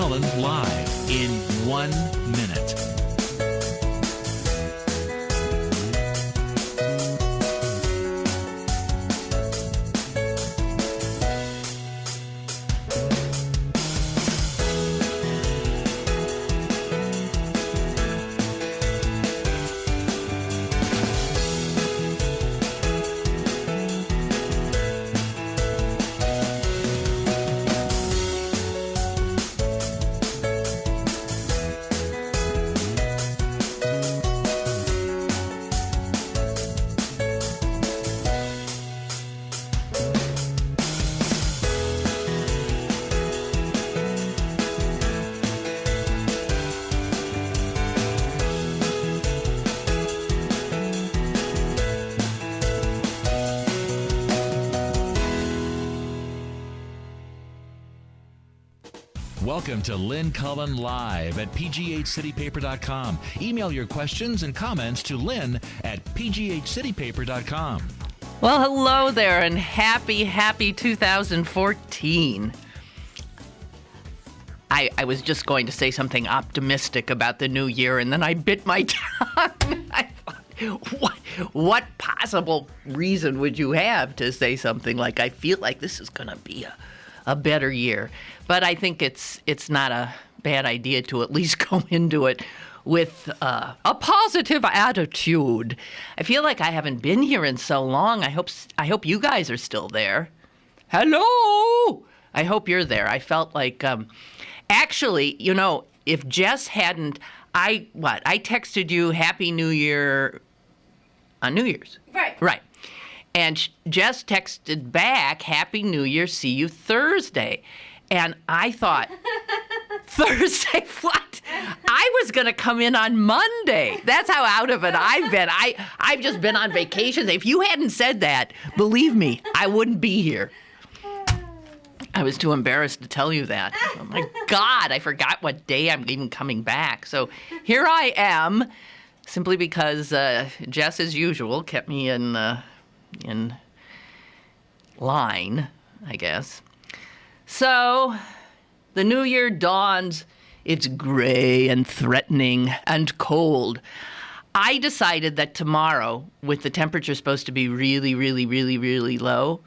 Cullen live in 1 minute. Welcome to Lynn Cullen Live at pghcitypaper.com. Email your questions and comments to Lynn at pghcitypaper.com. Well, hello there, and happy 2014. I was just going to say something optimistic about the new year, and then I bit my tongue. I thought, what possible reason would you have to say something like, I feel like this is going to be a better year? But I think it's not a bad idea to at least go into it with a positive attitude. I feel like I haven't been here in so long. I hope you guys are still there. Hello! I hope you're there. I felt like, actually, you know, if Jess hadn't, I texted you Happy New Year on New Year's. Right. And Jess texted back, Happy New Year, see you Thursday. And I thought, Thursday, what? I was going to come in on Monday. That's how out of it I've been. I've just been on vacation. If you hadn't said that, believe me, I wouldn't be here. I was too embarrassed to tell you that. Oh, my God, I forgot what day I'm even coming back. So here I am, simply because Jess, as usual, kept me in line, I guess. So, the new year dawns. It's gray and threatening and cold. I decided that tomorrow, with the temperature supposed to be really, really, really, really low,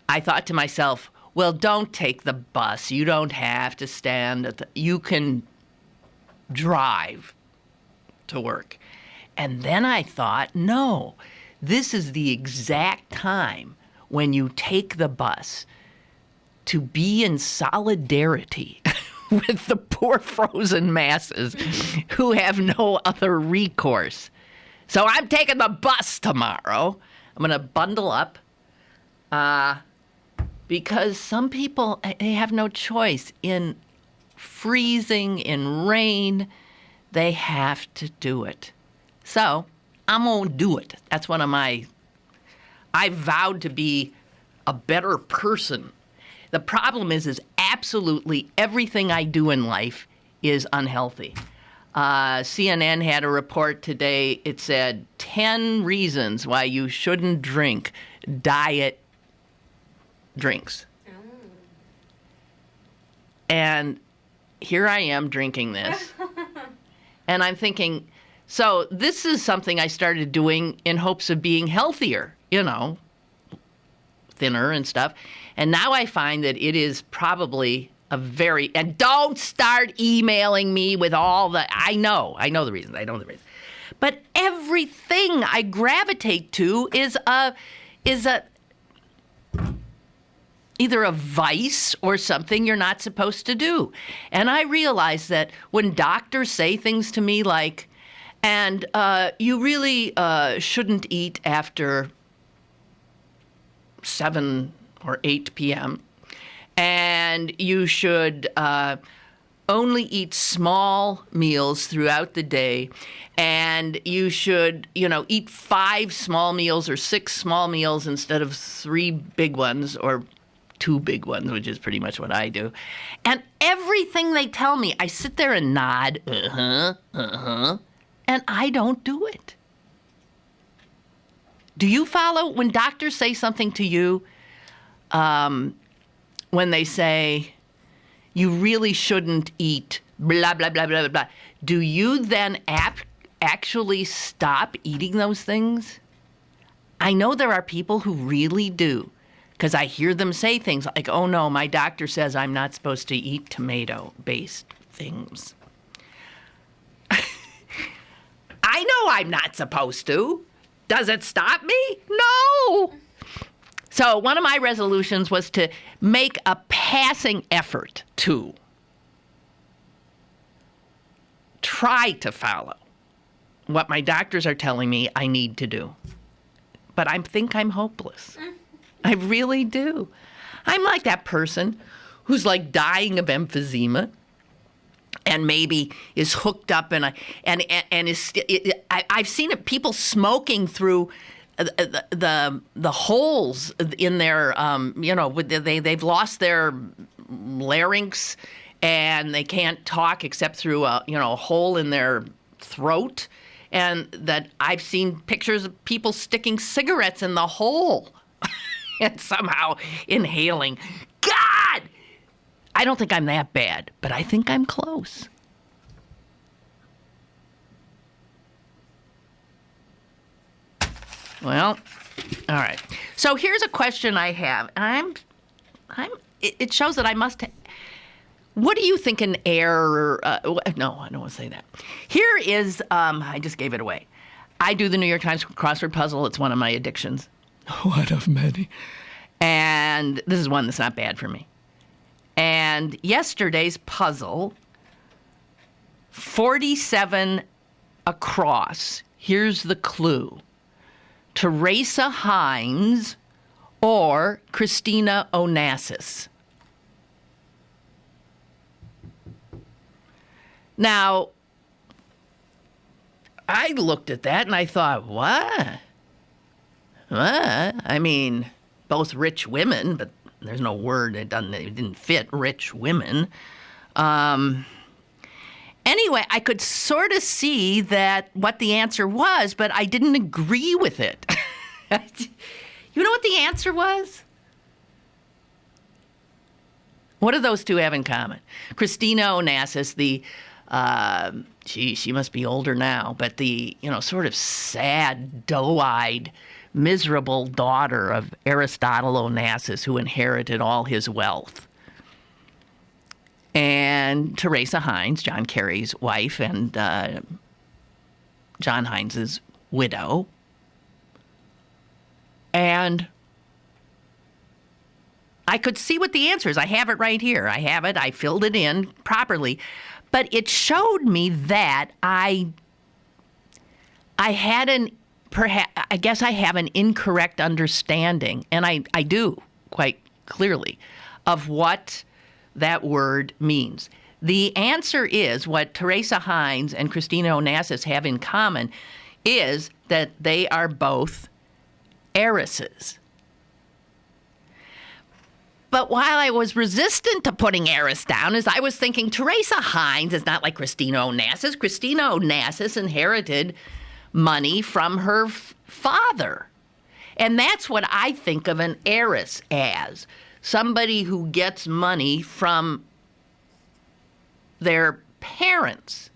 I thought to myself, well, don't take the bus. You don't have to stand you can drive to work. And then I thought, no, this is the exact time when you take the bus to be in solidarity with the poor frozen masses who have no other recourse. So I'm taking the bus tomorrow. I'm going to bundle up because some people, they have no choice. In freezing, in rain, they have to do it. So I'm going to do it. That's one of I vowed to be a better person. The problem is absolutely everything I do in life is unhealthy. CNN had a report today. It said 10 reasons why you shouldn't drink diet drinks. And here I am drinking this. And I'm thinking, so this is something I started doing in hopes of being healthier, you know, thinner and stuff. And now I find that it is probably and don't start emailing me with all the, I know the reasons. But everything I gravitate to is either a vice or something you're not supposed to do. And I realize that when doctors say things to me like, and you really shouldn't eat after 7 or 8 p.m., and you should only eat small meals throughout the day, and you should, eat 5 small meals or 6 small meals instead of 3 big ones or 2 big ones, which is pretty much what I do. And everything they tell me, I sit there and nod, and I don't do it. Do you follow when doctors say something to you? When they say, you really shouldn't eat blah, blah, blah, blah, blah, blah. Do you then actually stop eating those things? I know there are people who really do, because I hear them say things like, oh no, my doctor says I'm not supposed to eat tomato-based things. I know I'm not supposed to. Does it stop me? No. So one of my resolutions was to make a passing effort to try to follow what my doctors are telling me I need to do. But I think I'm hopeless. I really do. I'm like that person who's like dying of emphysema and maybe is hooked up and is. I've seen it. People smoking through the holes in their they've lost their larynx and they can't talk except through a hole in their throat, and that I've seen pictures of people sticking cigarettes in the hole and somehow inhaling. God! I don't think I'm that bad, but I think I'm close. Well, all right. So here's a question I have. It shows that I must. What do you think an error? No, I don't want to say that. Here is. I just gave it away. I do the New York Times crossword puzzle. It's one of my addictions. One of many. And this is one that's not bad for me. And yesterday's puzzle, 47 across. Here's the clue. Theresa Heinz or Christina Onassis. Now, I looked at that and I thought, what? What? I mean, both rich women, but there's no word. It didn't fit rich women. Anyway, I could sort of see that what the answer was, but I didn't agree with it. You know what the answer was? What do those two have in common? Christina Onassis, she must be older now, but the, sort of sad, doe-eyed, miserable daughter of Aristotle Onassis, who inherited all his wealth. And Theresa Heinz, John Kerry's wife, and John Heinz's widow. And I could see what the answer is. I have it right here. I have it. I filled it in properly. But it showed me that I had I guess I have an incorrect understanding, and I do quite clearly, of what that word means. The answer is, what Theresa Heinz and Christina Onassis have in common is that they are both heiresses. But while I was resistant to putting heiress down, as I was thinking, Theresa Heinz is not like Christina Onassis. Christina Onassis inherited money from her father. And that's what I think of an heiress as. Somebody who gets money from their parents.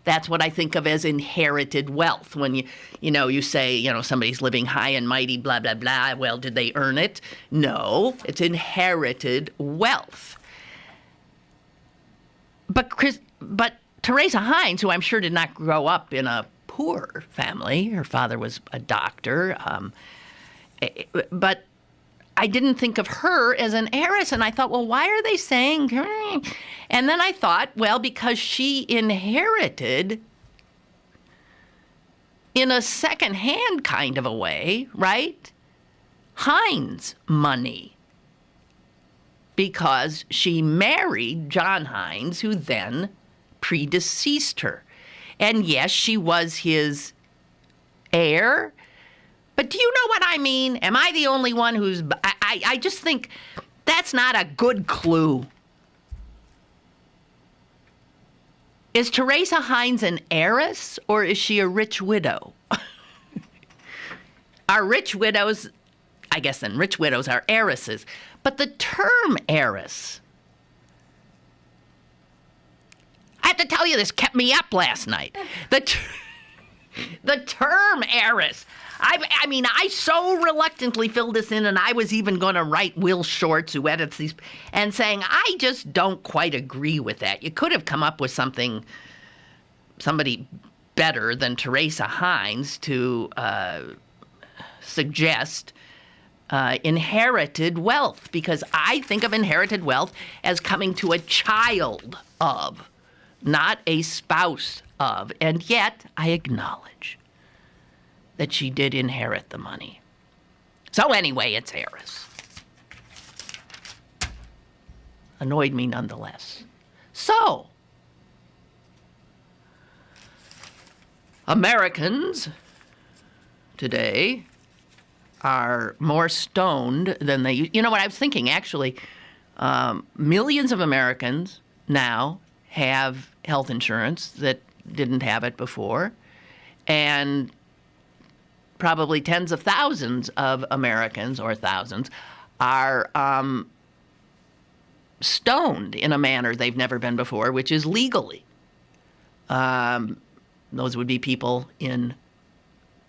That's what I think of as inherited wealth. When you say, somebody's living high and mighty, blah, blah, blah. Well, did they earn it? No, it's inherited wealth. But Theresa Heinz, who I'm sure did not grow up in a poor family, her father was a doctor, but I didn't think of her as an heiress, and I thought, well, why are they saying? And then I thought, well, because she inherited in a second-hand kind of a way, right? Heinz money. Because she married John Heinz, who then predeceased her. And yes, she was his heir. But do you know what I mean? Am I the only one who's... I just think that's not a good clue. Is Theresa Heinz an heiress, or is she a rich widow? Are rich widows... I guess then rich widows are heiresses. But the term heiress I have to tell you, this kept me up last night. The term heiress. I so reluctantly filled this in, and I was even going to write Will Shorts, who edits these, and saying, I just don't quite agree with that. You could have come up with somebody better than Theresa Heinz to suggest inherited wealth, because I think of inherited wealth as coming to a child of, not a spouse of. And yet, I acknowledge that she did inherit the money. So anyway, it's heiress. Annoyed me nonetheless. So, Americans today are more stoned than they used. You know what I was thinking, actually? Millions of Americans now have health insurance that didn't have it before. And probably tens of thousands of Americans, or thousands, are stoned in a manner they've never been before, which is legally. Those would be people in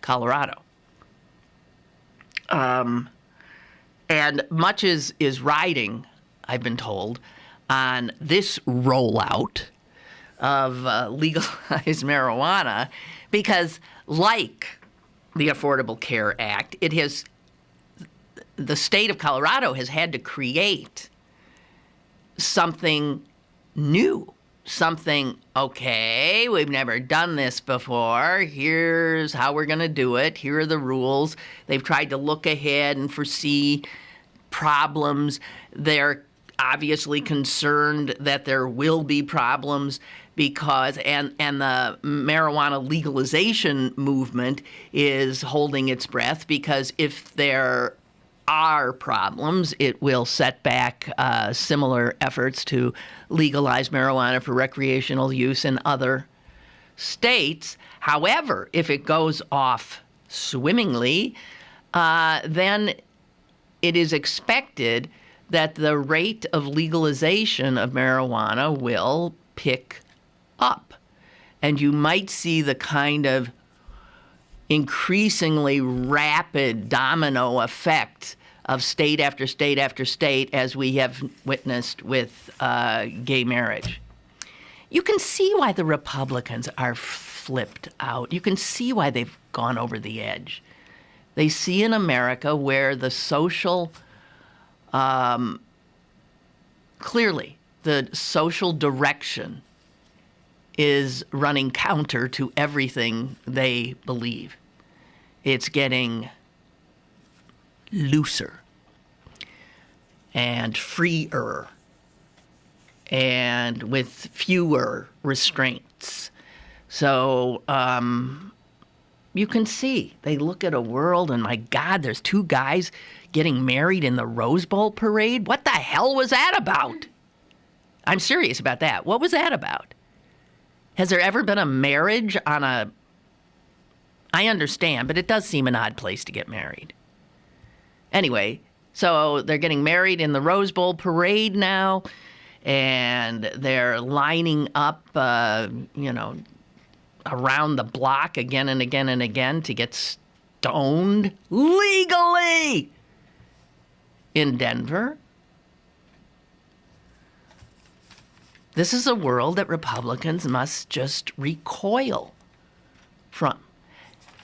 Colorado. And much is riding, I've been told, on this rollout of legalized marijuana, because like the Affordable Care Act, the state of Colorado has had to create something new. Something, okay, we've never done this before. Here's how we're going to do it. Here are the rules. They've tried to look ahead and foresee problems. They're obviously concerned that there will be problems because, and the marijuana legalization movement is holding its breath, because if there are problems, it will set back similar efforts to legalize marijuana for recreational use in other states. However, if it goes off swimmingly, then it is expected that the rate of legalization of marijuana will pick up. And you might see the kind of increasingly rapid domino effect of state after state after state, as we have witnessed with gay marriage. You can see why the Republicans are flipped out. You can see why they've gone over the edge. They see an America where the social, clearly, the social direction is running counter to everything they believe. It's getting looser and freer and with fewer restraints. So you can see, they look at a world and, my God, there's two guys getting married in the Rose Bowl parade. What the hell was that about? I'm serious about that. What was that about? Has there ever been a marriage on a... I understand, but it does seem an odd place to get married. Anyway, so they're getting married in the Rose Bowl parade now, and they're lining up, around the block again and again and again to get stoned legally in Denver. This is a world that Republicans must just recoil from.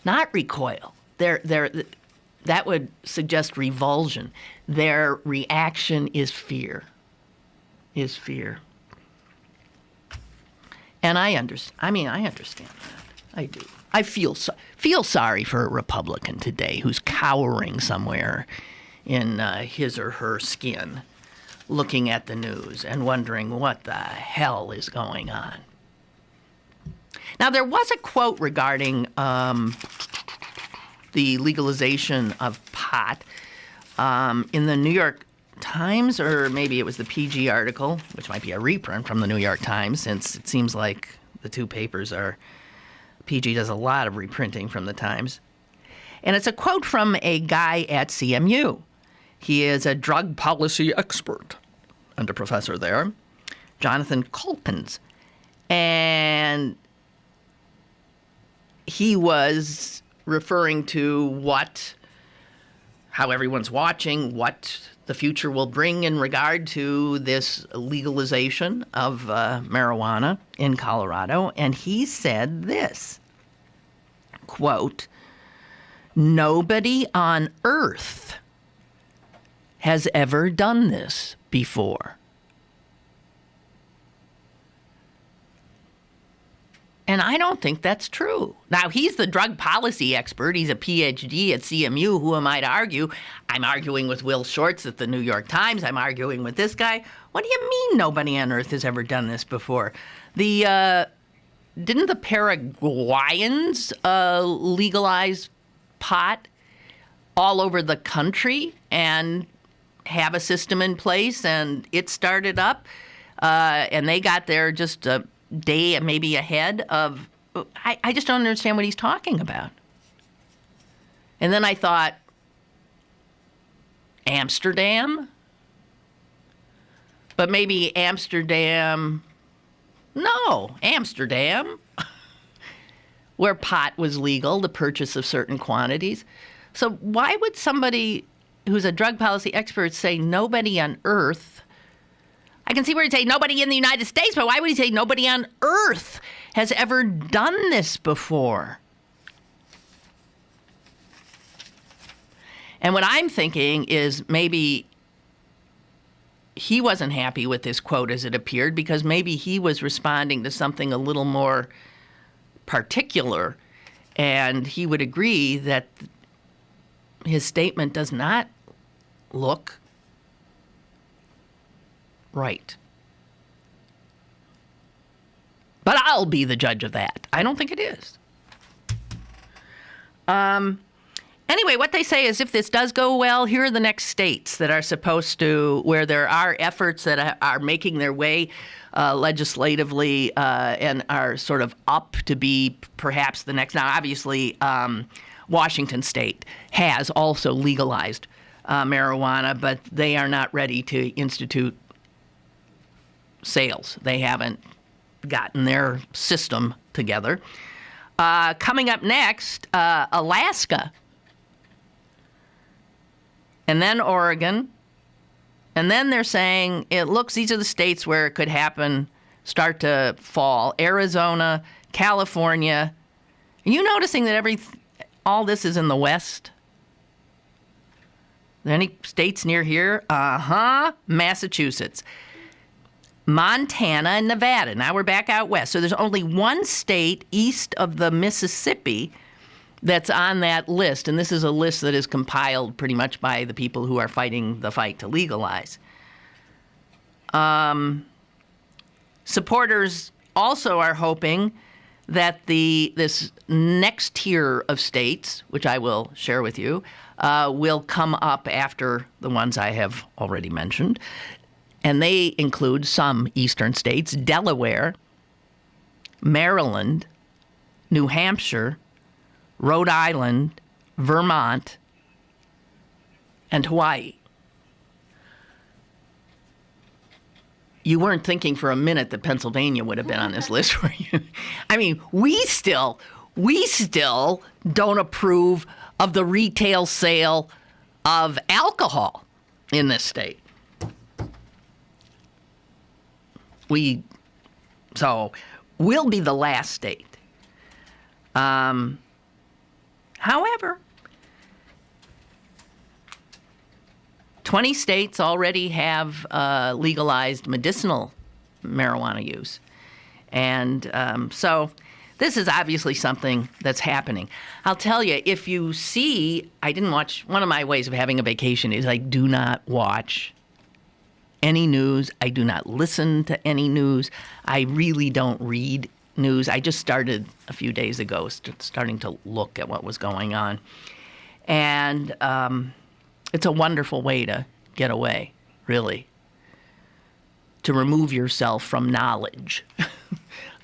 Not recoil. That would suggest revulsion. Their reaction is fear. And I understand that. I do. I feel sorry for a Republican today who's cowering somewhere in his or her skin, looking at the news and wondering what the hell is going on. Now, there was a quote regarding the legalization of pot in the New York Times, or maybe it was the PG article, which might be a reprint from the New York Times, since it seems like the two papers are... PG does a lot of reprinting from the Times. And it's a quote from a guy at CMU. He is a drug policy expert, under professor there, Jonathan Colpins. And he was referring to how everyone's watching, what the future will bring in regard to this legalization of marijuana in Colorado. And he said this, quote, "Nobody on earth has ever done this before." And I don't think that's true. Now, he's the drug policy expert. He's a PhD at CMU. Who am I to argue? I'm arguing with Will Shortz at the New York Times. I'm arguing with this guy. What do you mean nobody on earth has ever done this before? Didn't the Paraguayans legalize pot all over the country and have a system in place, and it started up, and they got there just a day maybe ahead of... I just don't understand what he's talking about. And then I thought, Amsterdam? But maybe Amsterdam... No, Amsterdam, where pot was legal, the purchase of certain quantities. So why would somebody who's a drug policy expert say nobody on earth... I can see where he'd say nobody in the United States, but why would he say nobody on earth has ever done this before? And what I'm thinking is maybe he wasn't happy with this quote as it appeared, because maybe he was responding to something a little more particular, and he would agree that his statement does not look right. But I'll be the judge of that. I don't think it is. Anyway, what they say is if this does go well, here are the next states that are supposed to, where there are efforts that are making their way legislatively and are sort of up to be perhaps the next. Now, obviously, Washington State has also legalized marijuana, but they are not ready to institute sales. They haven't gotten their system together. Coming up next, Alaska, and then Oregon, and then they're saying these are the states where it could happen, start to fall. Arizona, California. Are you noticing that all this is in the West? Are there any states near here? Massachusetts, Montana, and Nevada. Now we're back out west. So there's only one state east of the Mississippi that's on that list. And this is a list that is compiled pretty much by the people who are fighting the fight to legalize. Supporters also are hoping that this next tier of states, which I will share with you, will come up after the ones I have already mentioned. And they include some eastern states: Delaware, Maryland, New Hampshire, Rhode Island, Vermont, and Hawaii. You weren't thinking for a minute that Pennsylvania would have been on this list, were you? I mean, we still don't approve of the retail sale of alcohol in this state. So we'll be the last state. However, However, 20 states already have legalized medicinal marijuana use. And so this is obviously something that's happening. I'll tell you, if you see, I didn't watch, one of my ways of having a vacation is I do not watch any news. I do not listen to any news. I really don't read news. I just started a few days ago starting to look at what was going on. And it's a wonderful way to get away, really, to remove yourself from knowledge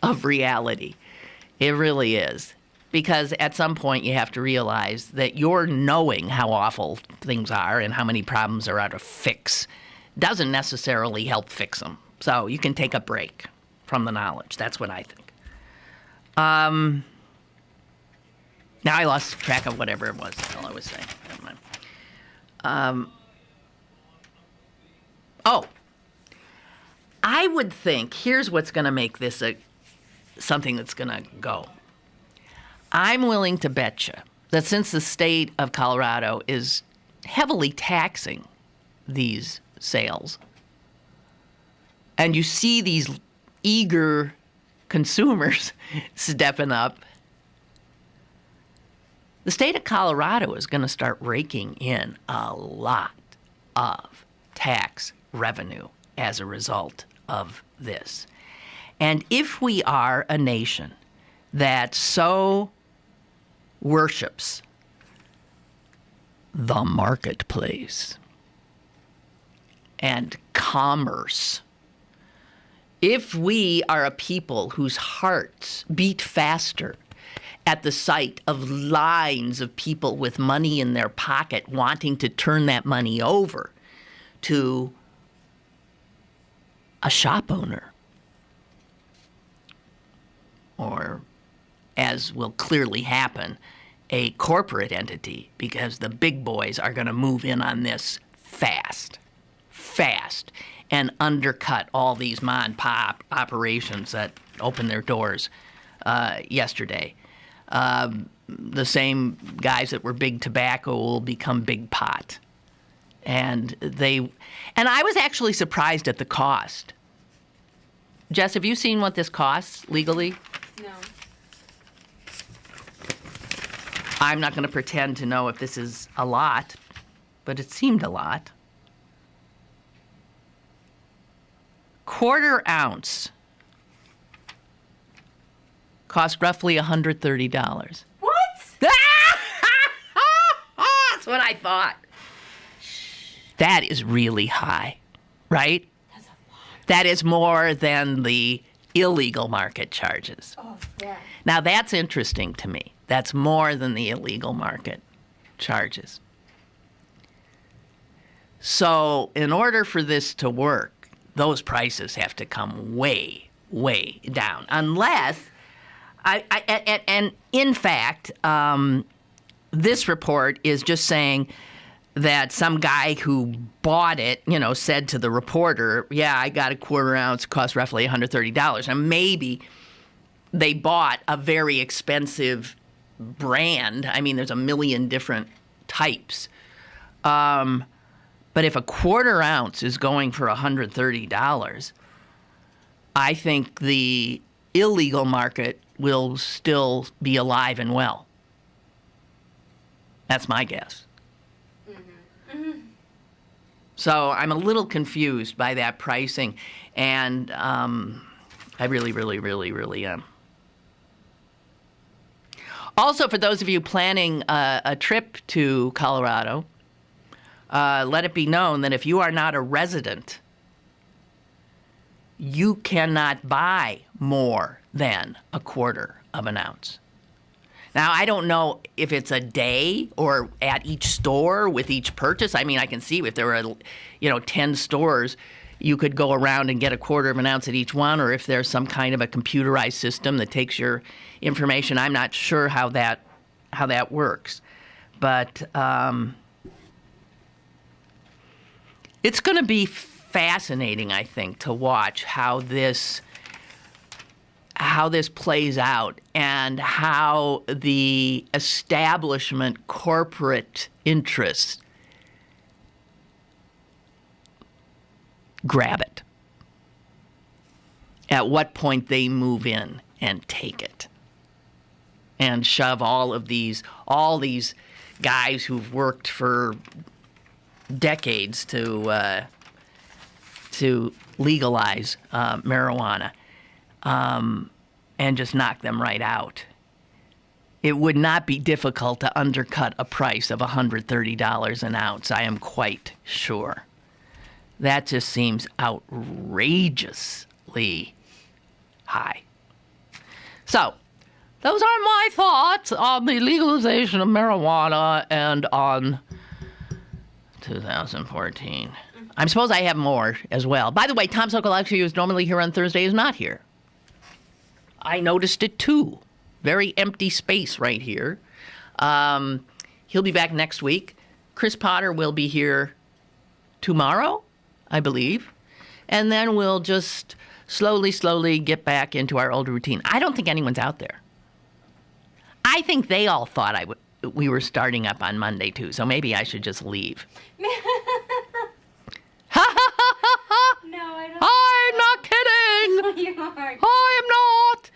of reality. It really is. Because at some point you have to realize that your knowing how awful things are and how many problems are out of fix doesn't necessarily help fix them. So you can take a break from the knowledge. That's what I think. Now I lost track of whatever it was the hell I was saying. Never mind. I would think, here's what's going to make this something that's going to go. I'm willing to bet you that since the state of Colorado is heavily taxing these sales, and you see these eager consumers stepping up, the state of Colorado is going to start raking in a lot of tax revenue as a result of this. And if we are a nation that so worships the marketplace and commerce, if we are a people whose hearts beat faster at the sight of lines of people with money in their pocket wanting to turn that money over to a shop owner, or, as will clearly happen, a corporate entity, because the big boys are going to move in on this fast, and undercut all these mom-and-pop operations that opened their doors yesterday. The same guys that were big tobacco will become big pot. And I was actually surprised at the cost. Jess, have you seen what this costs legally? No. I'm not going to pretend to know if this is a lot, but it seemed a lot. Quarter ounce cost roughly $130. What? That's what I thought. That is really high, right? That's a lot. That is more than the illegal market charges. Oh, yeah. Now, that's interesting to me. That's more than the illegal market charges. So, in order for this to work, those prices have to come way, way down. Unless, and in fact, this report is just saying that some guy who bought it, said to the reporter, yeah, I got a quarter ounce, cost roughly $130. And maybe they bought a very expensive brand. I mean, there's a million different types. But if a quarter ounce is going for $130, I think the illegal market will still be alive and well. That's my guess. So I'm a little confused by that pricing, and I really, really, really, really am. Also, for those of you planning a trip to Colorado, let it be known that if you are not a resident, you cannot buy more than a quarter of an ounce. Now, I don't know if it's a day or at each store with each purchase. I mean, I can see if there were, 10 stores, you could go around and get a quarter of an ounce at each one, or if there's some kind of a computerized system that takes your information. I'm not sure how that works. But it's going to be fascinating, I think, to watch how this plays out and how the establishment corporate interests grab it. At what point they move in and take it and shove all these guys who've worked for decades to legalize marijuana. And just knock them right out. It would not be difficult to undercut a price of $130 an ounce, I am quite sure. That just seems outrageously high. So, those are my thoughts on the legalization of marijuana and on 2014. I suppose I have more as well. By the way, Tom Sokolowski, who is normally here on Thursday, is not here. I noticed it too. Very empty space right here. He'll be back next week. Chris Potter will be here tomorrow, I believe. And then we'll just slowly get back into our old routine. I don't think anyone's out there. I think they all thought we were starting up on Monday, too, so maybe I should just leave. No, I don't. I'm not kidding. You are. I'm not.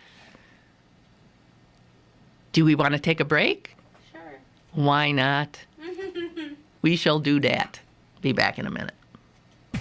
Do we want to take a break? Sure. Why not? We shall do that. Be back in a minute.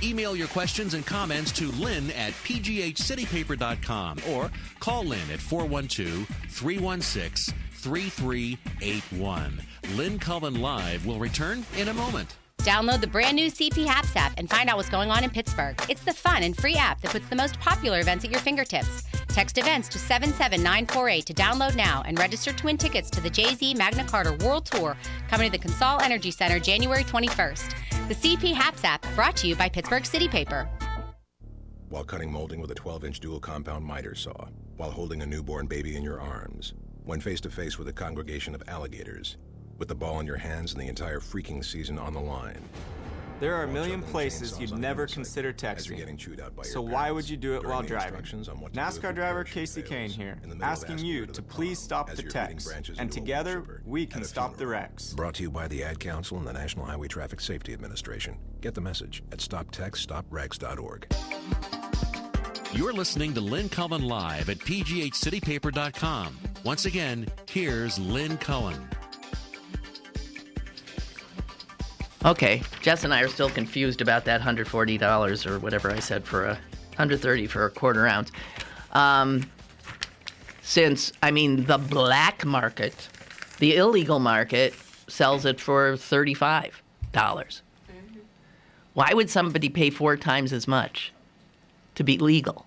Email your questions and comments to Lynn at pghcitypaper.com or call Lynn at 412-316-3381. Lynn Cullen Live will return in a moment. Download the brand new CP Haps app and find out what's going on in Pittsburgh. It's the fun and free app that puts the most popular events at your fingertips. Text events to 77948 to download now and register to win tickets to the Jay-Z Magna Carta World Tour coming to the Consol Energy Center January 21st. The CP Haps app brought to you by Pittsburgh City Paper. While cutting molding with a 12-inch dual compound miter saw, while holding a newborn baby in your arms, when face-to-face with a congregation of alligators, with the ball in your hands and the entire freaking season on the line. There are a million places you'd never consider texting. So why would you do it while driving? NASCAR driver Casey Kane here, asking you to please stop the text. And together, we can stop the wrecks. Brought to you by the Ad Council and the National Highway Traffic Safety Administration. Get the message at stoptextstopwrecks.org. You're listening to Lynn Cullen Live at pghcitypaper.com. Once again, here's Lynn Cullen. Okay, Jess and I are still confused about that $140 or whatever I said for $130 for a quarter ounce. Since, the black market, the illegal market, sells it for $35. Mm-hmm. Why would somebody pay 4 times as much to be legal?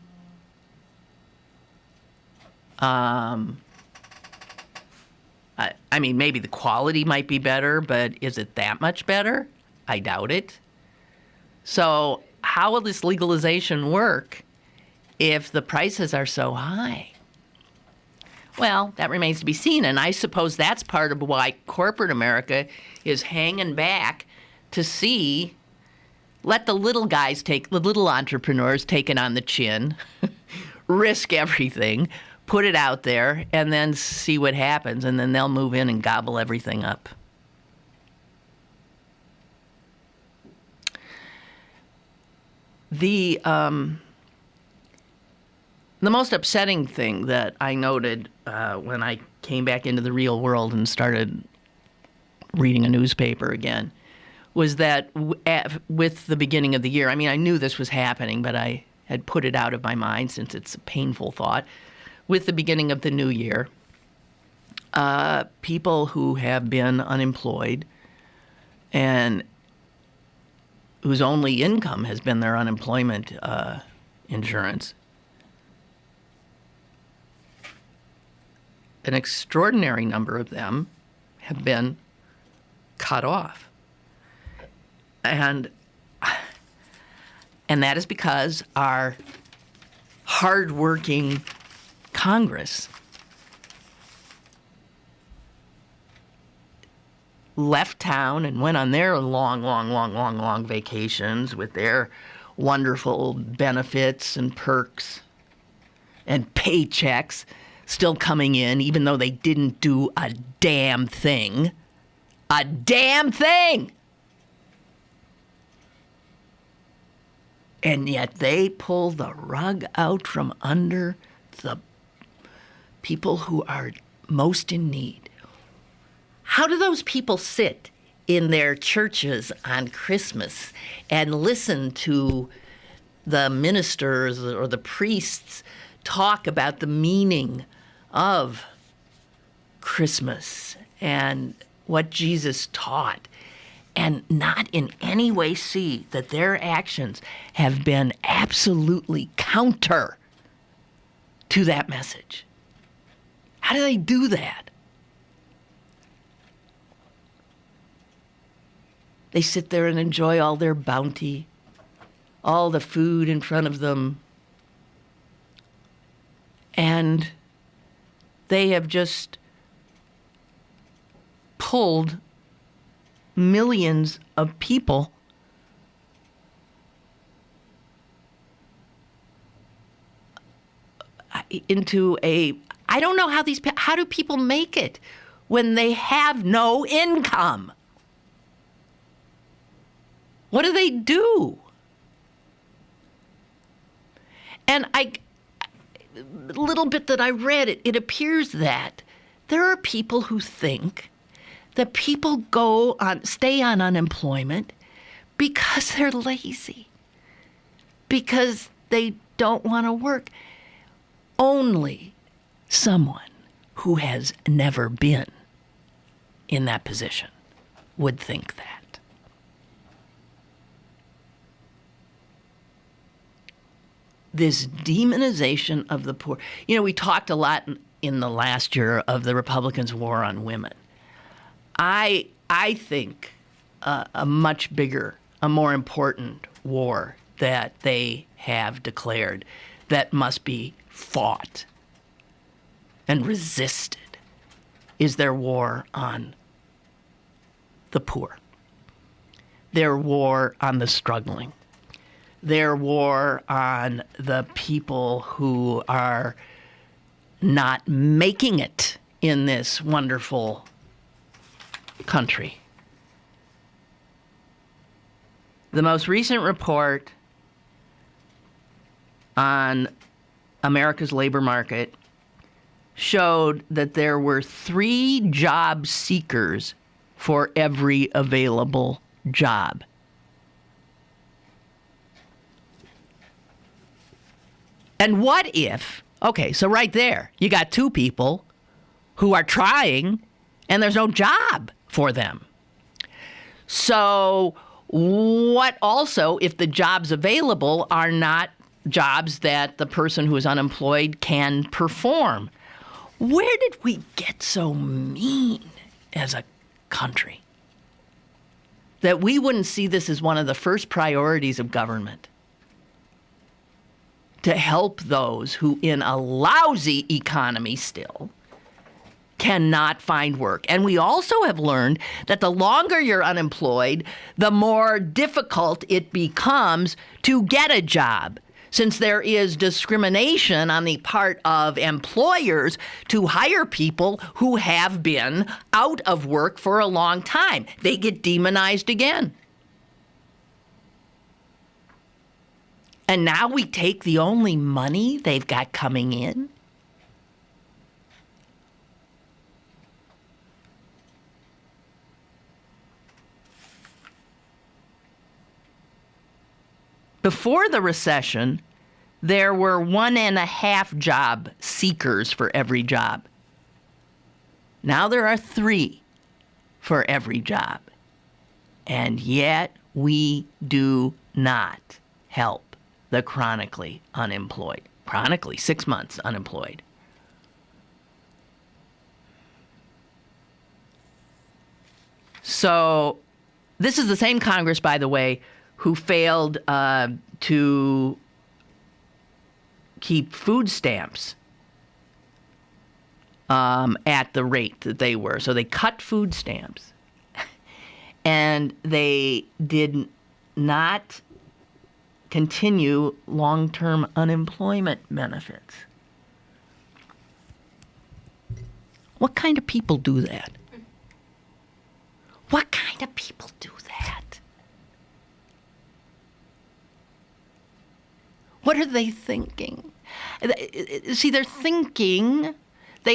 Maybe the quality might be better, but is it that much better? I doubt it. So how will this legalization work if the prices are so high? Well, that remains to be seen, and I suppose that's part of why corporate America is hanging back to let the little guys the little entrepreneurs take it on the chin, risk everything, put it out there, and then see what happens, and then they'll move in and gobble everything up. The most upsetting thing that I noted when I came back into the real world and started reading a newspaper again was that with the beginning of the year, I knew this was happening, but I had put it out of my mind since it's a painful thought. With the beginning of the new year, people who have been unemployed and whose only income has been their unemployment insurance, an extraordinary number of them have been cut off. And that is because our hardworking Congress left town and went on their long vacations with their wonderful benefits and perks and paychecks still coming in, even though they didn't do a damn thing. A damn thing! And yet they pull the rug out from under the people who are most in need. How do those people sit in their churches on Christmas and listen to the ministers or the priests talk about the meaning of Christmas and what Jesus taught, and not in any way see that their actions have been absolutely counter to that message? How do they do that? They sit there and enjoy all their bounty, all the food in front of them, and they have just pulled millions of people into I don't know how do people make it when they have no income? What do they do? And a little bit that I read, it appears that there are people who think that people stay on unemployment because they're lazy, because they don't want to work. Only someone who has never been in that position would think that. This demonization of the poor. You know, we talked a lot in the last year of the Republicans' war on women. I think a much bigger, a more important war that they have declared that must be fought and resisted is their war on the poor, their war on the struggling, their war on the people who are not making it in this wonderful country. The most recent report on America's labor market showed that there were 3 job seekers for every available job. And what if, okay, so right there, you got 2 people who are trying and there's no job for them. So what also if the jobs available are not jobs that the person who is unemployed can perform? Where did we get so mean as a country that we wouldn't see this as one of the first priorities of government? To help those who in a lousy economy still cannot find work. And we also have learned that the longer you're unemployed, the more difficult it becomes to get a job, since there is discrimination on the part of employers to hire people who have been out of work for a long time. They get demonized again. And now we take the only money they've got coming in? Before the recession, there were 1.5 job seekers for every job. Now there are 3 for every job. And yet we do not help the chronically unemployed. Chronically, 6 months unemployed. So this is the same Congress, by the way, who failed to keep food stamps at the rate that they were. So they cut food stamps. And they did not continue long-term unemployment benefits. What kind of people do that? What kind of people do that? What are they thinking? See, they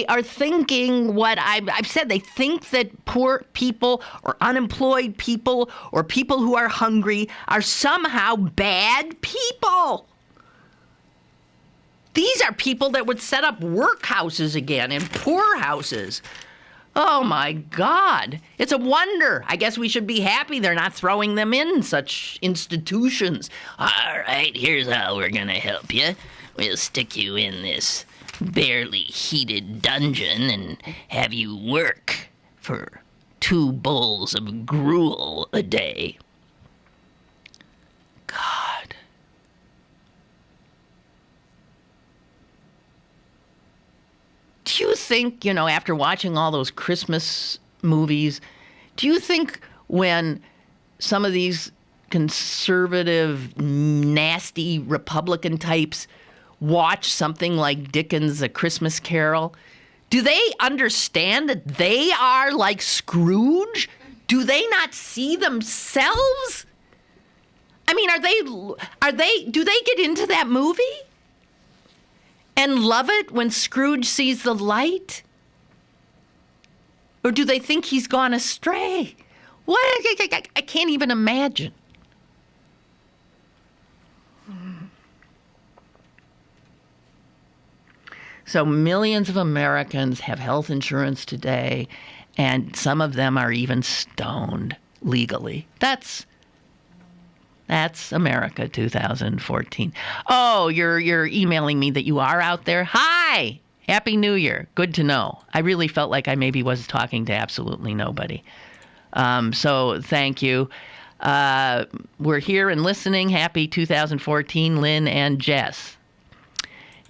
are thinking what I've said. They think that poor people or unemployed people or people who are hungry are somehow bad people. These are people that would set up workhouses again and poorhouses. Oh, my God. It's a wonder. I guess we should be happy they're not throwing them in such institutions. All right, here's how we're going to help you. We'll stick you in this barely heated dungeon and have you work for 2 bowls of gruel a day. God. do you think, after watching all those Christmas movies, do you think when some of these conservative, nasty Republican types watch something like Dickens' A Christmas Carol, do they understand that they are like Scrooge? Do they not see themselves? I mean, do they get into that movie and love it when Scrooge sees the light? Or do they think he's gone astray? What? I can't even imagine. So millions of Americans have health insurance today, and some of them are even stoned legally. That's America 2014. Oh, you're emailing me that you are out there. Hi! Happy New Year. Good to know. I really felt like I maybe was talking to absolutely nobody. So thank you. We're here and listening. Happy 2014, Lynn and Jess.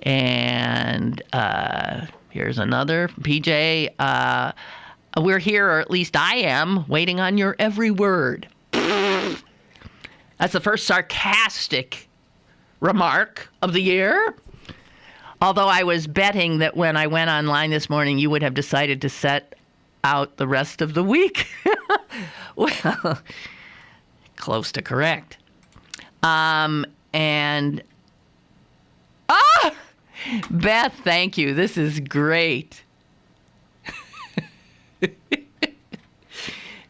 And here's another. PJ, we're here, or at least I am, waiting on your every word. That's the first sarcastic remark of the year. Although I was betting that when I went online this morning, you would have decided to set out the rest of the week. Well, close to correct. Beth, thank you. This is great.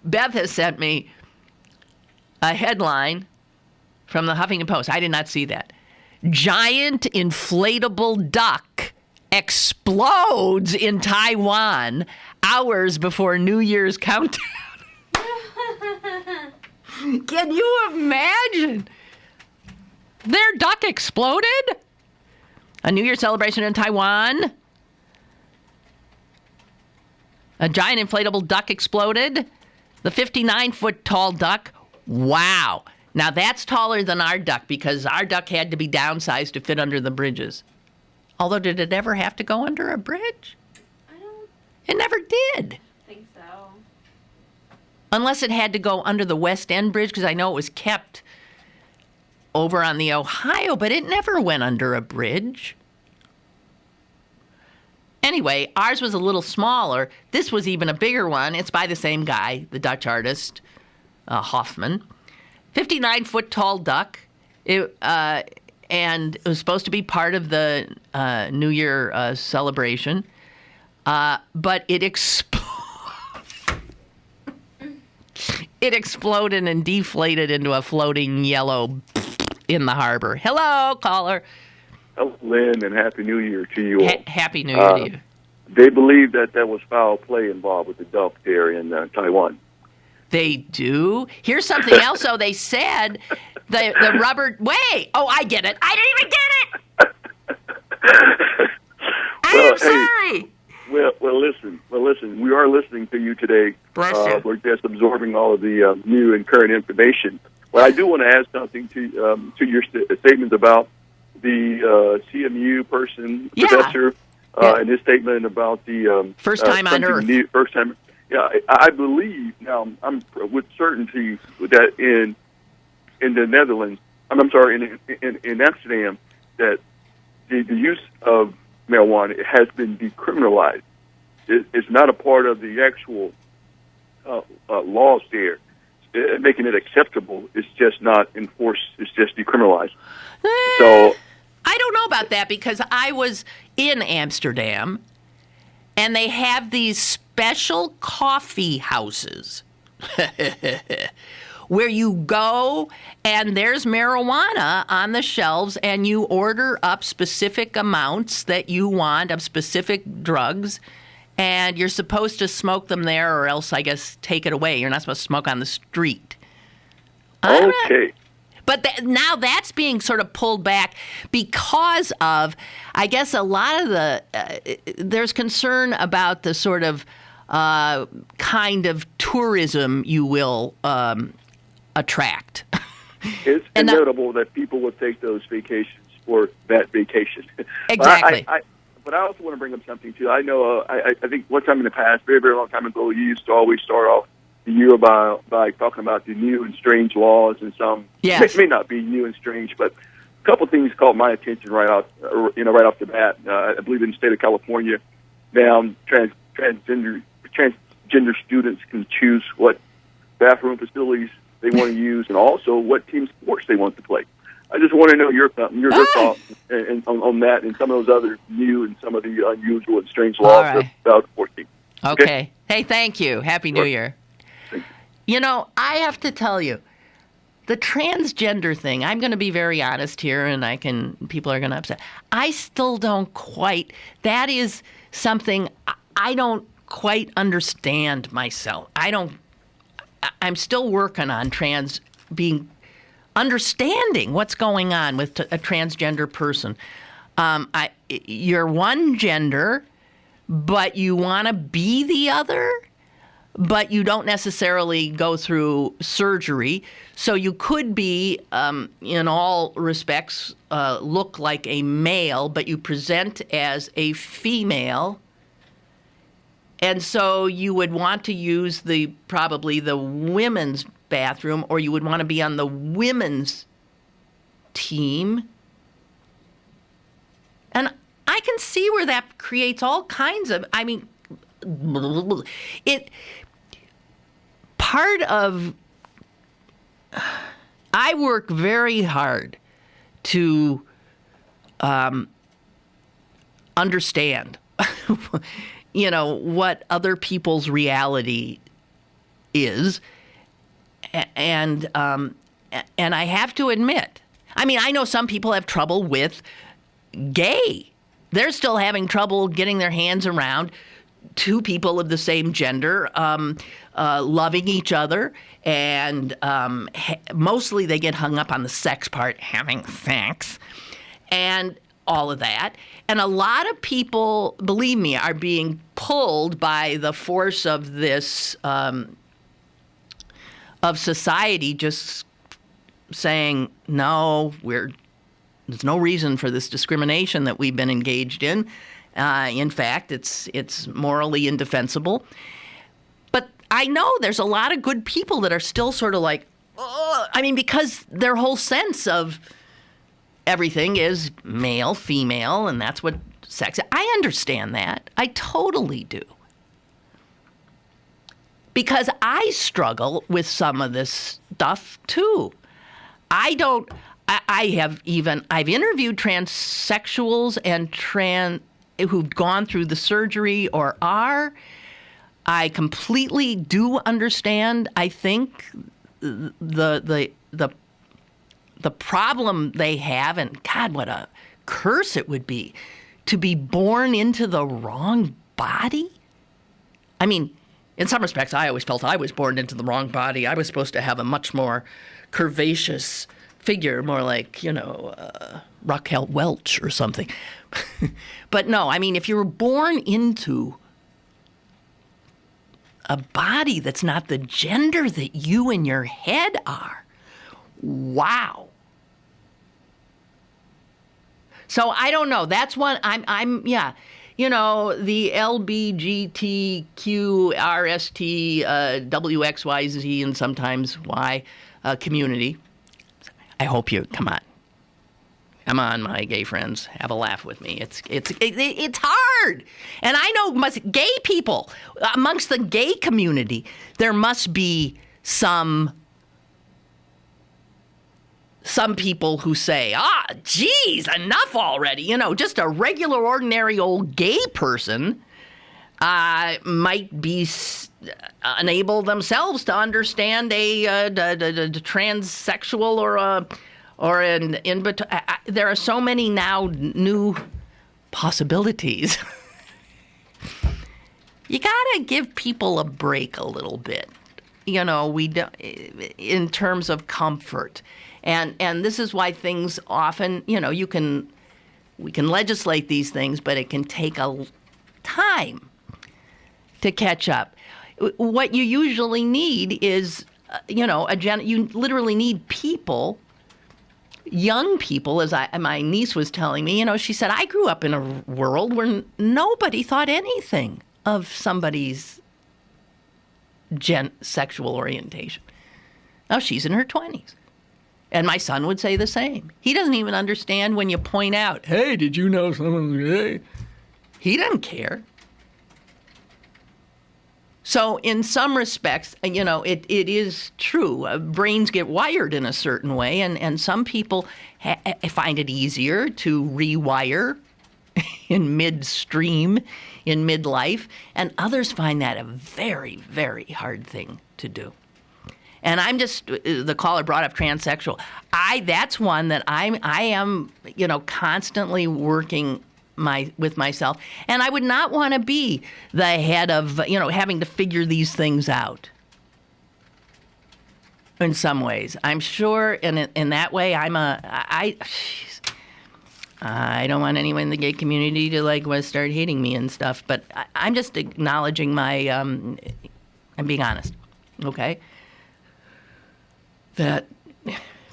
Beth has sent me a headline from the Huffington Post. I did not see that. Giant inflatable duck explodes in Taiwan hours before New Year's countdown. Can you imagine? Their duck exploded? A New Year celebration in Taiwan. A giant inflatable duck exploded. The 59-foot tall duck. Wow. Now that's taller than our duck because our duck had to be downsized to fit under the bridges. Although, did it ever have to go under a bridge? It never did. Think so. Unless it had to go under the West End Bridge, because I know it was kept over on the Ohio, but it never went under a bridge. Anyway, ours was a little smaller. This was even a bigger one. It's by the same guy, the Dutch artist, Hoffman. 59-foot tall duck. And it was supposed to be part of the New Year celebration. But it exploded and deflated into a floating yellow in the harbor. Hello, caller. Hello, Lynn, and Happy New Year to you all. Happy New Year to you. They believe that there was foul play involved with the duck there in Taiwan. They do? Here's something else, though. They said the rubber... Wait! Oh, I get it. I didn't even get it! I'm sorry! Well, listen. We are listening to you today. Bless you. We're just absorbing all of the new and current information. But I do want to add something to your statement about the CMU person, professor, and his statement about the first time on Earth. First time. Yeah, I believe now. I'm with certainty that in the Netherlands, in Amsterdam, that the use of marijuana has been decriminalized. It's not a part of the actual laws there, making it acceptable. It's just not enforced. It's just decriminalized. So I don't know about that because I was in Amsterdam, and they have these special coffee houses where you go and there's marijuana on the shelves and you order up specific amounts that you want of specific drugs, and you're supposed to smoke them there or else, I guess, take it away. You're not supposed to smoke on the street. Okay. But now that's being sort of pulled back because of, I guess, a lot of there's concern about the sort of kind of tourism you will attract. It's inevitable that people will take those vacations for that vacation. Exactly. but I also want to bring up something too. I know I think one time in the past, very, very long time ago, you used to always start off the year by talking about the new and strange laws, and some may not be new and strange, but a couple of things caught my attention right off the bat. I believe in the state of California, now transgender students can choose what bathroom facilities they want to use, and also what team sports they want to play. I just want to know your thoughts on that, and some of those other new and some of the unusual and strange laws of 2014. Okay. Hey, thank you. Happy New Year. You know, I have to tell you, the transgender thing, I'm going to be very honest here, and people are going to upset. I still don't quite, that is something I don't quite understand myself. I'm still working on understanding what's going on with a transgender person. You're one gender, but you want to be the other, but you don't necessarily go through surgery. So you could be, in all respects, look like a male, but you present as a female. And so you would want to use probably the women's bathroom, or you would want to be on the women's team. And I can see where that creates all kinds of, I work very hard to understand what other people's reality is, and I have to admit, I know some people have trouble with gay. They're still having trouble getting their hands around two people of the same gender loving each other, and mostly they get hung up on the sex part, having sex, and all of that. And a lot of people, believe me, are being pulled by the force of this, of society just saying, no, there's no reason for this discrimination that we've been engaged in. In fact, it's morally indefensible. But I know there's a lot of good people that are still sort of like, because their whole sense of everything is male, female, and that's what sex is. I understand that. I totally do. Because I struggle with some of this stuff too. I've interviewed transsexuals and who've gone through the surgery or are. I completely do understand, I think, the problem they have, and God, what a curse it would be to be born into the wrong body. In some respects, I always felt I was born into the wrong body. I was supposed to have a much more curvaceous figure, more like, Raquel Welch or something. But no, if you were born into a body that's not the gender that you in your head are, wow. So I don't know. That's one the LBGTQRST, WXYZ, and sometimes Y community. I hope you come on, my gay friends, have a laugh with me. It's hard, and I know gay people amongst the gay community. There must be some people who say, geez, enough already. Just a regular, ordinary old gay person might be unable themselves to understand a transsexual or an in between. There are so many now new possibilities. You gotta give people a break a little bit. We don't, in terms of comfort. And this is why things often, we can legislate these things, but it can take a time to catch up. What you usually need is, you literally need people young people, as my niece was telling me, she said, I grew up in a world where nobody thought anything of somebody's sexual orientation. Now she's in her 20s. And my son would say the same. He doesn't even understand when you point out, hey, did you know someone's gay? He doesn't care. So in some respects, it is true. Brains get wired in a certain way, and some people find it easier to rewire in midstream, in midlife, and others find that a very, very hard thing to do. And I'm just, the caller brought up transsexual. That's one that I am, constantly working with myself. And I would not want to be the head of, having to figure these things out. In some ways. I'm sure in that way I don't want anyone in the gay community to start hating me and stuff, but I'm just acknowledging I'm being honest, okay? That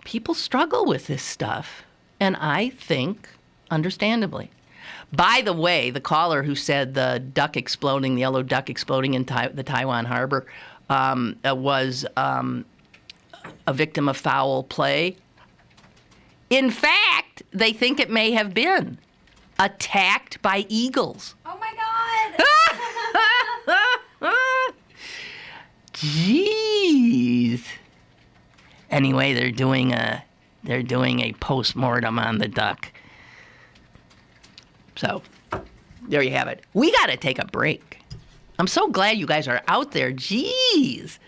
people struggle with this stuff, and I think understandably. By the way, the caller who said the yellow duck exploding in the Taiwan harbor was a victim of foul play. In fact, they think it may have been attacked by eagles. Oh my God! Jeez. Anyway, they're doing a post-mortem on the duck. So, there you have it. We got to take a break. I'm so glad you guys are out there. Jeez.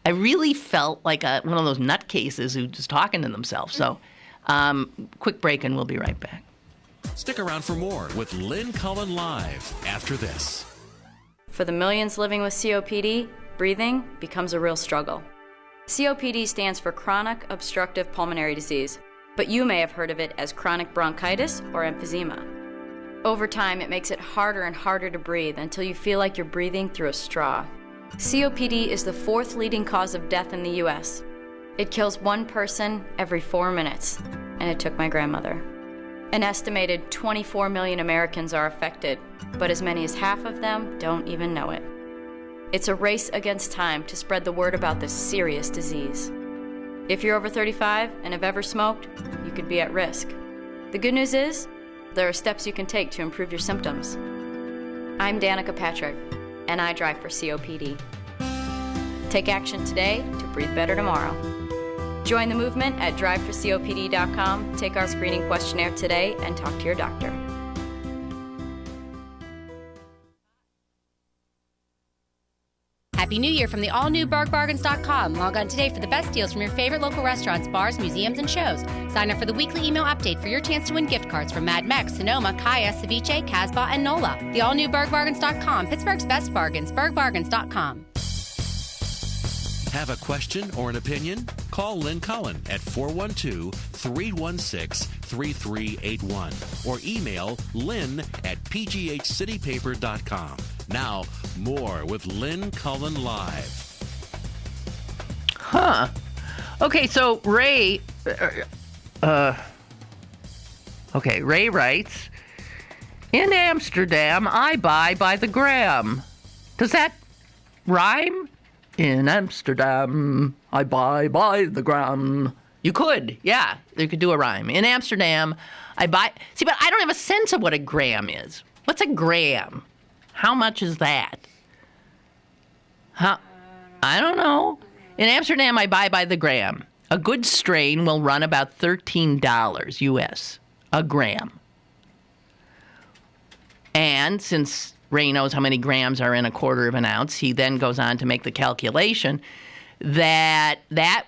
I really felt like one of those nutcases who just talking to themselves. So, quick break and we'll be right back. Stick around for more with Lynn Cullen Live after this. For the millions living with COPD, breathing becomes a real struggle. COPD stands for chronic obstructive pulmonary disease, but you may have heard of it as chronic bronchitis or emphysema. Over time, it makes it harder and harder to breathe until you feel like you're breathing through a straw. COPD is the 4th leading cause of death in the U.S. It kills 1 person every 4 minutes, and it took my grandmother. An estimated 24 million Americans are affected, but as many as half of them don't even know it. It's a race against time to spread the word about this serious disease. If you're over 35 and have ever smoked, you could be at risk. The good news is, there are steps you can take to improve your symptoms. I'm Danica Patrick, and I drive for COPD. Take action today to breathe better tomorrow. Join the movement at driveforcopd.com, take our screening questionnaire today, and talk to your doctor. Happy New Year from the all-new bergbargains.com. Log on today for the best deals from your favorite local restaurants, bars, museums, and shows. Sign up for the weekly email update for your chance to win gift cards from Mad Mex, Sonoma, Kaya, Ceviche, Casbah, and NOLA. The all-new bergbargains.com. Pittsburgh's best bargains. bergbargains.com. Have a question or an opinion? Call Lynn Cullen at 412-316-3381 or email lynn@pghcitypaper.com. Now, more with Lynn Cullen Live. Huh. Okay, so Ray writes, in Amsterdam, I buy by the gram. Does that rhyme? In Amsterdam, I buy by the gram. You could, yeah. You could do a rhyme. In Amsterdam, I buy... See, but I don't have a sense of what a gram is. What's a gram? How much is that? I don't know. In Amsterdam, I buy by the gram. A good strain will run about $13 US a gram. And since Ray knows how many grams are in a quarter of an ounce, he then goes on to make the calculation that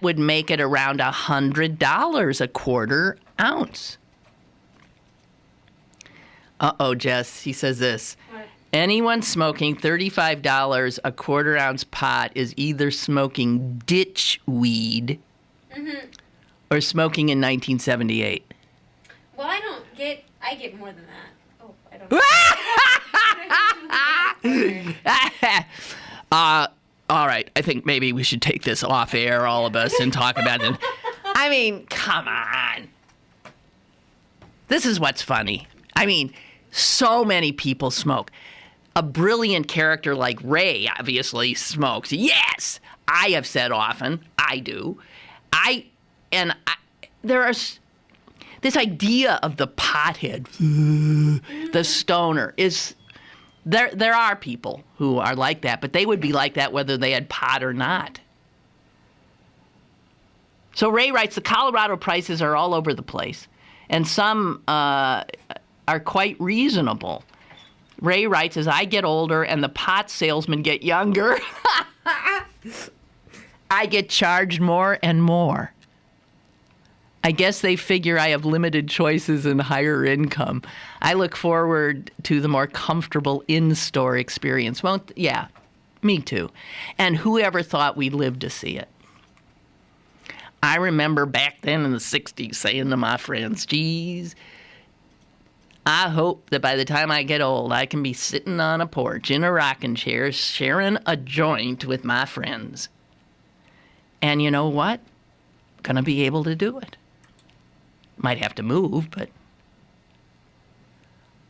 would make it around $100 a quarter ounce. Uh-oh, Jess, he says this. What? Anyone smoking $35 a quarter ounce pot is either smoking ditch weed or smoking in 1978. Well, I get more than that. Oh, I don't know. All right, I think maybe we should take this off air, all of us, and talk about it. I mean, come on. This is what's funny. I mean, so many people smoke. A brilliant character like Ray obviously smokes. Yes, I have said often, I do. There's this idea of the pothead, the stoner, is there are people who are like that, but they would be like that whether they had pot or not. So Ray writes, the Colorado prices are all over the place, and some are quite reasonable. Ray writes, as I get older and the pot salesmen get younger, I get charged more and more. I guess they figure I have limited choices and higher income. I look forward to the more comfortable in-store experience. Yeah, me too. And whoever thought we'd live to see it? I remember back then in the 60s saying to my friends, geez, I hope that by the time I get old, I can be sitting on a porch in a rocking chair sharing a joint with my friends. And you know what? Gonna be able to do it. Might have to move, but...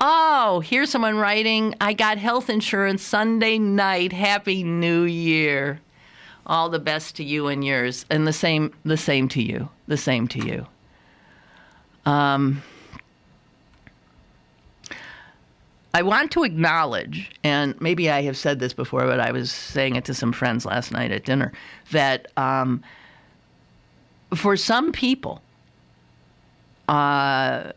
Oh, here's someone writing, I got health insurance Sunday night. Happy New Year. All the best to you and yours. And the same to you. The same to you. I want to acknowledge, and maybe I have said this before, but I was saying it to some friends last night at dinner, that for some people, the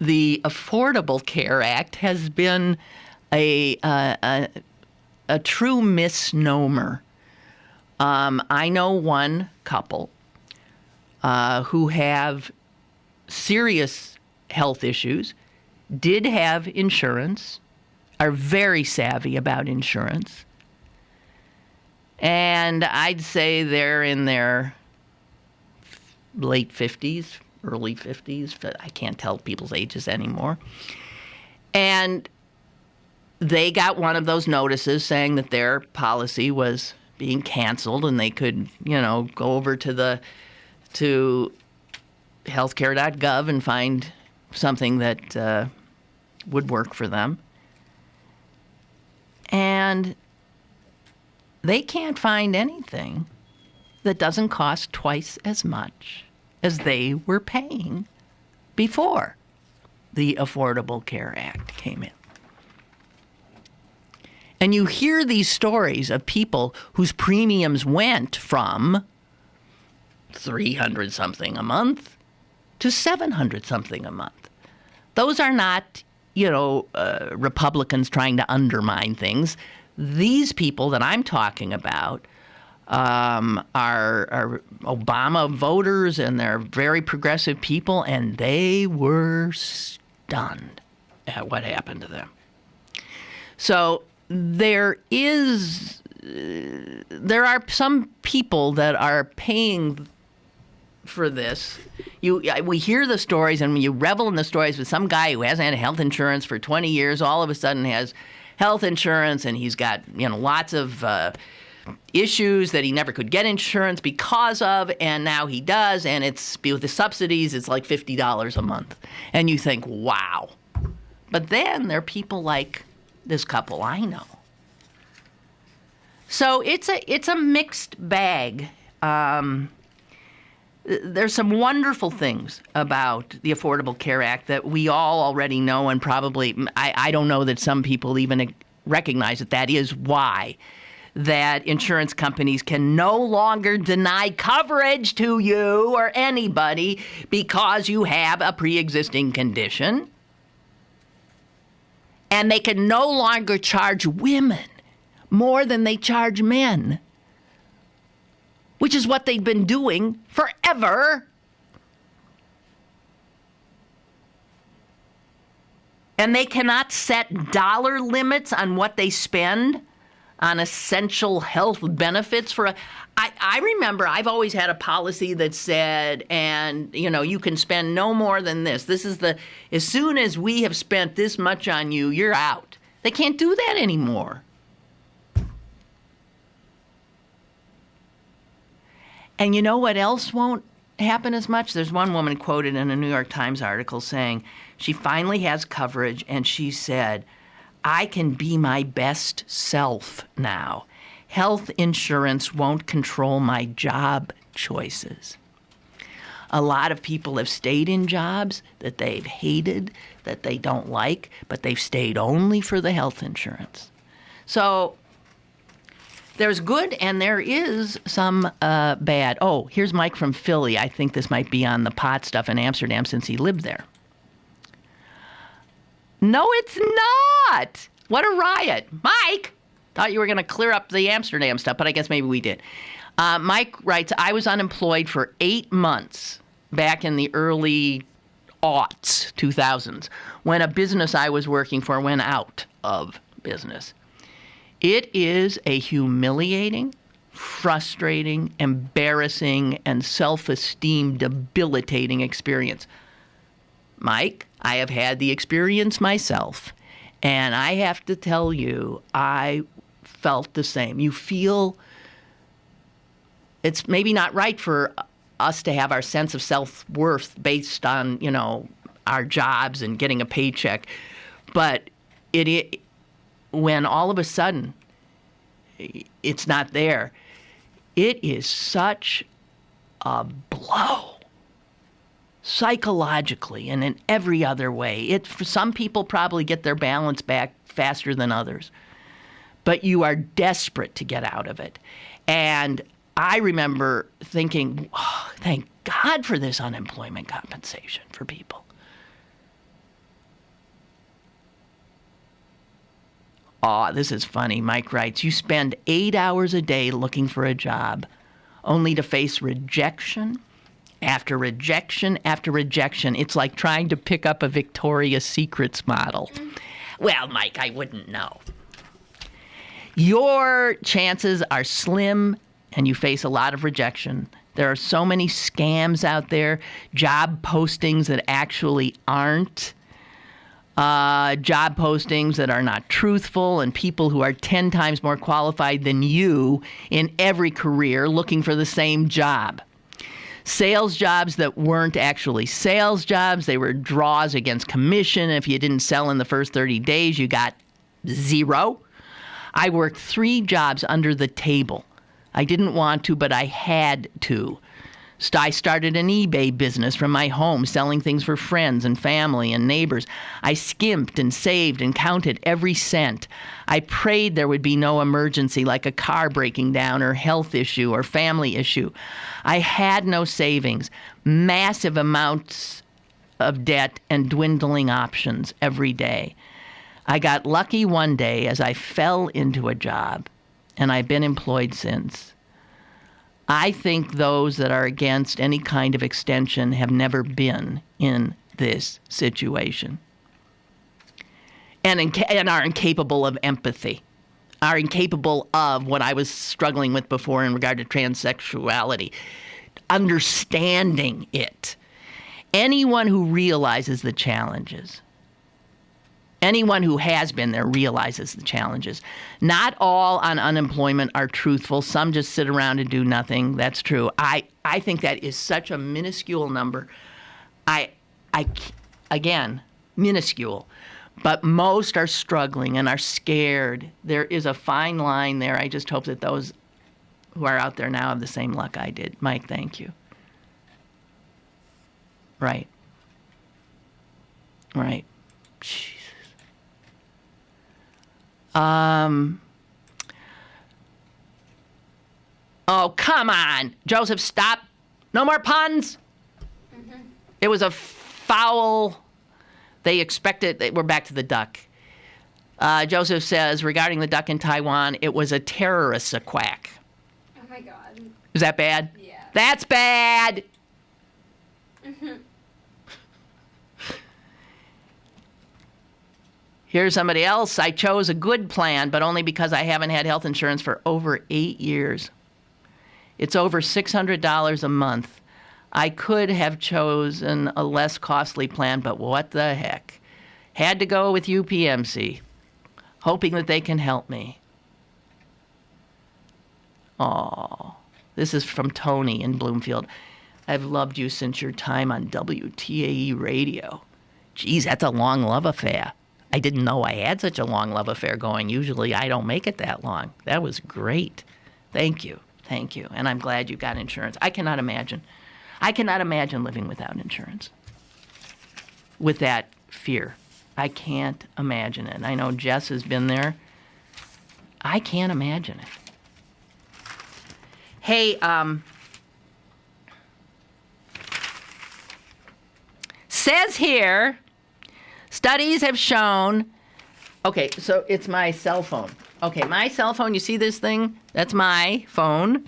Affordable Care Act has been a true misnomer. I know one couple who have serious health issues, did have insurance, are very savvy about insurance, and I'd say they're in their late 50s, early 50s. I can't tell people's ages anymore. And they got one of those notices saying that their policy was being canceled and they could, go over to healthcare.gov and find something that would work for them. And they can't find anything that doesn't cost twice as much as they were paying before the Affordable Care Act came in. And you hear these stories of people whose premiums went from $300-something a month to $700-something a month. Those are not, Republicans trying to undermine things. These people that I'm talking about are Obama voters, and they're very progressive people, and they were stunned at what happened to them. So there are some people that are paying for this. We hear the stories, and when you revel in the stories with some guy who hasn't had health insurance for 20 years, all of a sudden has health insurance, and he's got lots of issues that he never could get insurance because of, and now he does, and it's with the subsidies, it's like $50 a month. And you think, wow. But then there are people like this couple I know. So it's a mixed bag. There's some wonderful things about the Affordable Care Act that we all already know, and probably, I don't know that some people even recognize that that is why that insurance companies can no longer deny coverage to you or anybody because you have a pre-existing condition. And they can no longer charge women more than they charge men, which is what they've been doing forever. And they cannot set dollar limits on what they spend on essential health benefits for I remember I've always had a policy that said, and you can spend no more than this. This is as soon as we have spent this much on you, you're out. They can't do that anymore. And you know what else won't happen as much. There's one woman quoted in a New York Times article saying she finally has coverage, and she said, I can be my best self now. Health insurance won't control my job choices. A lot of people have stayed in jobs that they've hated, that they don't like, but they've stayed only for the health insurance. So there's good and there is some bad. Oh, here's Mike from Philly. I think this might be on the pot stuff in Amsterdam since he lived there. No, it's not. What a riot. Mike, thought you were going to clear up the Amsterdam stuff, but I guess maybe we did. Mike writes, I was unemployed for 8 months back in the early aughts, 2000s, when a business I was working for went out of business. It is a humiliating, frustrating, embarrassing, and self-esteem debilitating experience. Mike, I have had the experience myself, and I have to tell you, I felt the same. You feel it's maybe not right for us to have our sense of self-worth based on, our jobs and getting a paycheck. But when all of a sudden it's not there, it is such a blow psychologically and in every other way. For some people probably get their balance back faster than others. But you are desperate to get out of it. And I remember thinking, oh, thank God for this unemployment compensation for people. Oh, this is funny. Mike writes, you spend 8 hours a day looking for a job, only to face rejection after rejection after rejection. It's like trying to pick up a Victoria's Secrets model. Well, Mike, I wouldn't know. Your chances are slim, and you face a lot of rejection. There are so many scams out there, job postings that actually aren't, job postings that are not truthful, and people who are 10 times more qualified than you in every career looking for the same job. Sales jobs that weren't actually sales jobs. They were draws against commission. If you didn't sell in the first 30 days, you got 0. I worked 3 jobs under the table. I didn't want to, but I had to. I started an eBay business from my home, selling things for friends and family and neighbors. I skimped and saved and counted every cent. I prayed there would be no emergency like a car breaking down or health issue or family issue. I had no savings, massive amounts of debt, and dwindling options every day. I got lucky one day as I fell into a job, and I've been employed since. I think those that are against any kind of extension have never been in this situation and are incapable of empathy, are incapable of what I was struggling with before in regard to transsexuality, understanding it. Anyone who realizes the challenges, anyone who has been there realizes the challenges. Not all on unemployment are truthful. Some just sit around and do nothing. That's true. I think that is such a minuscule number. Again, minuscule. But most are struggling and are scared. There is a fine line there. I just hope that those who are out there now have the same luck I did. Mike, thank you. Right. Jesus. Oh, come on. Joseph, stop. No more puns. Mm-hmm. It was a fowl. They expected, we're back to the duck. Joseph says, regarding the duck in Taiwan, it was a terrorist quack. Oh my God. Is that bad? Yeah. That's bad. Mm-hmm. Here's somebody else. I chose a good plan, but only because I haven't had health insurance for over 8 years. It's over $600 a month. I could have chosen a less costly plan, but what the heck. Had to go with UPMC, hoping that they can help me. Oh, this is from Tony in Bloomfield. I've loved you since your time on WTAE radio. Geez, that's a long love affair. I didn't know I had such a long love affair going. Usually I don't make it that long. That was great. Thank you. Thank you. And I'm glad you got insurance. I cannot imagine living without insurance. With that fear. I can't imagine it. I know Jess has been there. I can't imagine it. Hey, says here, studies have shown, okay, so it's my cell phone. Okay, my cell phone, you see this thing? That's my phone.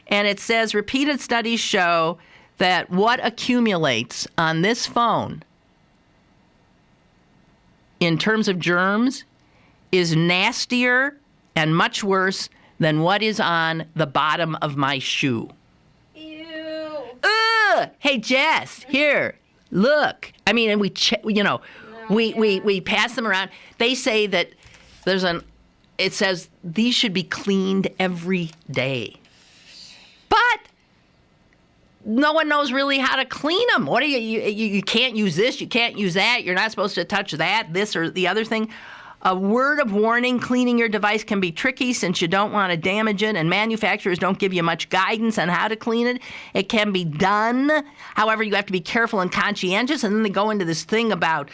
And it says repeated studies show that what accumulates on this phone in terms of germs is nastier and much worse than what is on the bottom of my shoe. Ew. Ugh! Hey, Jess, here, look. I mean, and we pass them around. They say that it says these should be cleaned every day. But no one knows really how to clean them. What are you can't use this, you can't use that, you're not supposed to touch that, this or the other thing. A word of warning, cleaning your device can be tricky since you don't want to damage it, and manufacturers don't give you much guidance on how to clean it. It can be done. However, you have to be careful and conscientious, and then they go into this thing about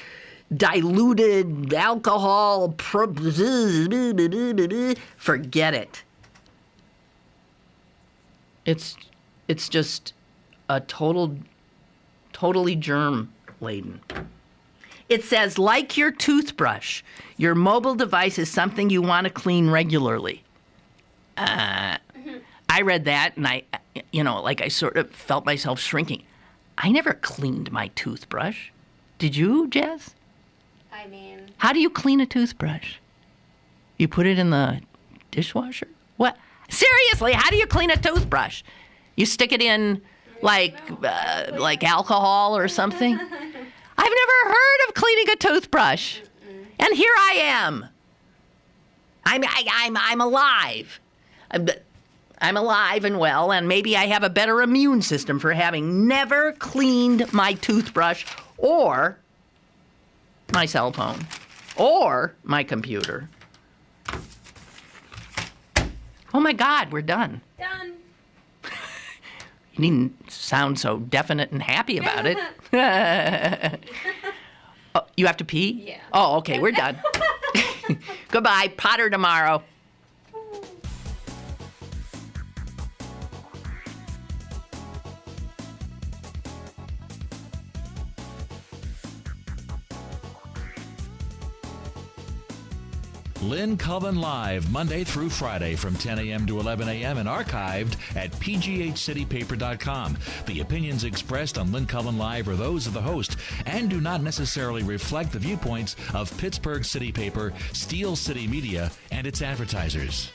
diluted alcohol. Forget it. It's just a totally germ-laden. It says, like your toothbrush, your mobile device is something you want to clean regularly. I read that, and I sort of felt myself shrinking. I never cleaned my toothbrush. Did you, Jess? I mean... How do you clean a toothbrush? You put it in the dishwasher? What? Seriously, how do you clean a toothbrush? You stick it in, like alcohol or something? I've never heard of cleaning a toothbrush. And here I am. I'm alive. I'm alive and well, and maybe I have a better immune system for having never cleaned my toothbrush or my cell phone or my computer. Oh my God, we're done. Done. You needn't sound so definite and happy about it. Oh, you have to pee? Yeah. Oh, okay, we're done. Goodbye. Potter tomorrow. Lynn Cullen Live, Monday through Friday from 10 a.m. to 11 a.m. and archived at pghcitypaper.com. The opinions expressed on Lynn Cullen Live are those of the host and do not necessarily reflect the viewpoints of Pittsburgh City Paper, Steel City Media, and its advertisers.